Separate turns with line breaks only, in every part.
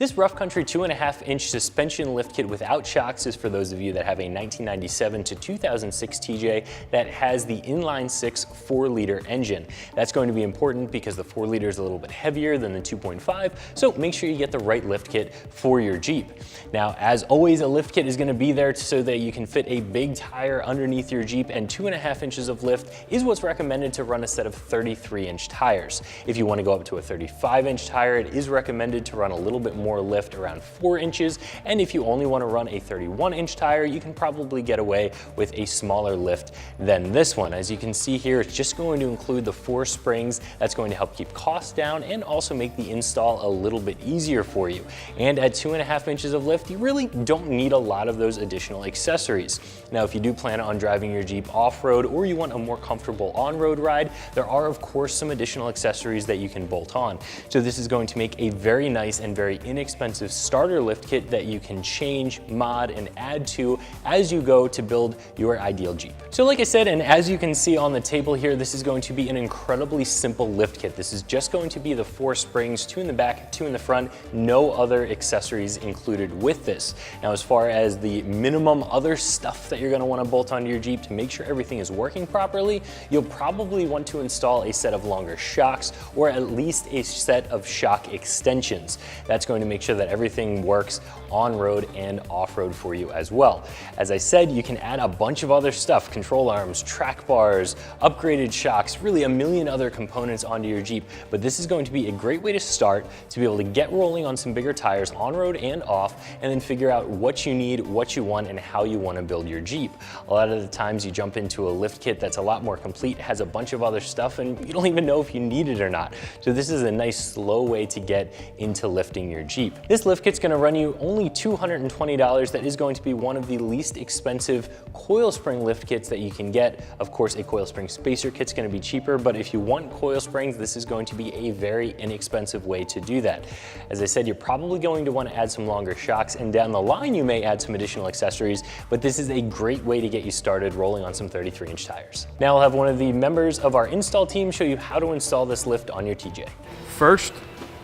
This rough country 2.5-inch suspension lift kit without shocks is for those of you that have a 1997 to 2006 TJ that has the inline-6 4-liter engine. That's going to be important because the 4-liter is a little bit heavier than the 2.5, so make sure you get the right lift kit for your Jeep. Now, as always, a lift kit is going to be there so that you can fit a big tire underneath your Jeep, and 2.5 inches of lift is what's recommended to run a set of 33-inch tires. If you want to go up to a 35-inch tire, it is recommended to run a little bit more lift, around 4 inches, and if you only want to run a 31-inch tire, you can probably get away with a smaller lift than this one. As you can see here, it's just going to include the 4 springs. That's going to help keep costs down and also make the install a little bit easier for you. And at 2.5 inches of lift, you really don't need a lot of those additional accessories. Now, if you do plan on driving your Jeep off-road or you want a more comfortable on-road ride, there are of course some additional accessories that you can bolt on. So this is going to make a very nice and very inexpensive starter lift kit that you can change, mod, and add to as you go to build your ideal Jeep. So like I said, and as you can see on the table here, this is going to be an incredibly simple lift kit. This is just going to be the 4 springs, 2 in the back, 2 in the front, no other accessories included with this. Now, as far as the minimum other stuff that you're going to want to bolt onto your Jeep to make sure everything is working properly, you'll probably want to install a set of longer shocks or at least a set of shock extensions. That's going to make sure that everything works on-road and off-road for you as well. As I said, you can add a bunch of other stuff, control arms, track bars, upgraded shocks, really a million other components onto your Jeep, but this is going to be a great way to start to be able to get rolling on some bigger tires on-road and off, and then figure out what you need, what you want, and how you want to build your Jeep. A lot of the times you jump into a lift kit that's a lot more complete, has a bunch of other stuff, and you don't even know if you need it or not. So this is a nice slow way to get into lifting your Jeep. This lift kit's going to run you only $220. That is going to be one of the least expensive coil spring lift kits that you can get. Of course, a coil spring spacer kit's going to be cheaper, but if you want coil springs, this is going to be a very inexpensive way to do that. As I said, you're probably going to want to add some longer shocks, and down the line you may add some additional accessories, but this is a great way to get you started rolling on some 33-inch tires. Now I'll have one of the members of our install team show you how to install this lift on your TJ.
First,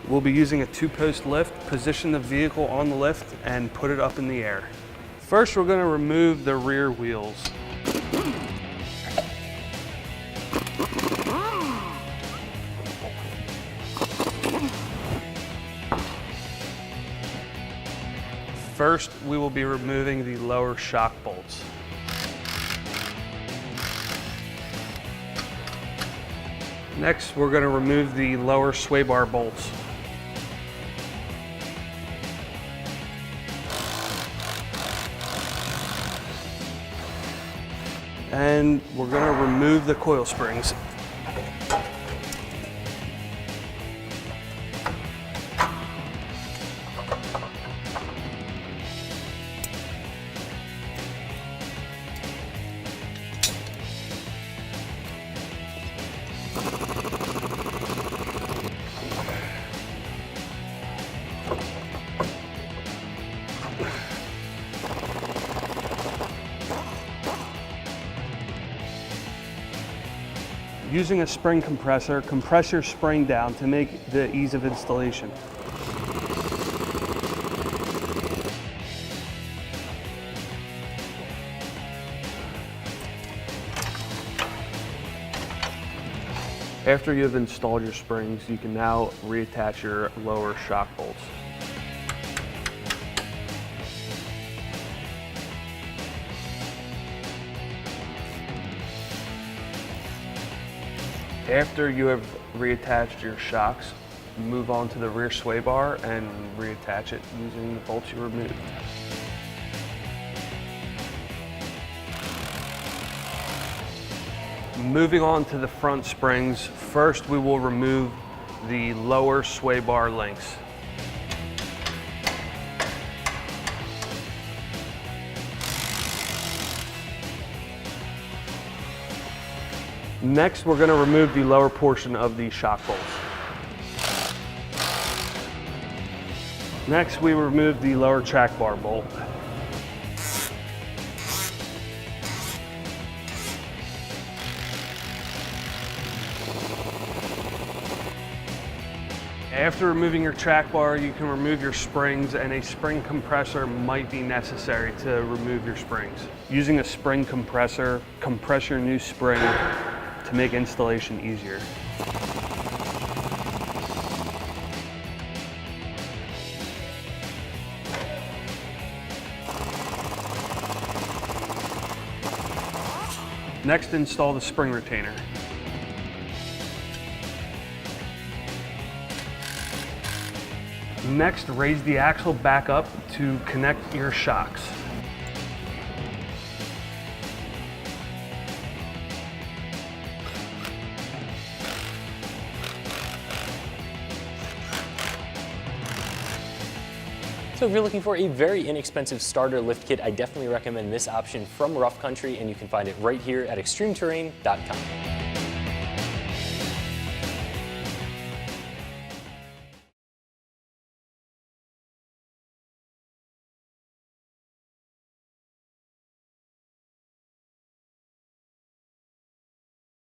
we'll be using a 2-post lift, position the vehicle on the lift, and put it up in the air. First, we're going to remove the rear wheels. First, we will be removing the lower shock bolts. Next, we're going to remove the lower sway bar bolts. And we're going to remove the coil springs. Using a spring compressor, compress your spring down to make the ease of installation. After you have installed your springs, you can now reattach your lower shock bolts. After you have reattached your shocks, move on to the rear sway bar and reattach it using the bolts you removed. Moving on to the front springs, first we will remove the lower sway bar links. Next, we're going to remove the lower portion of the shock bolts. Next, we remove the lower track bar bolt. After removing your track bar, you can remove your springs, and a spring compressor might be necessary to remove your springs. Using a spring compressor, compress your new spring to make installation easier. Next, install the spring retainer. Next, raise the axle back up to connect your shocks.
So if you're looking for a very inexpensive starter lift kit, I definitely recommend this option from Rough Country, and you can find it right here at ExtremeTerrain.com.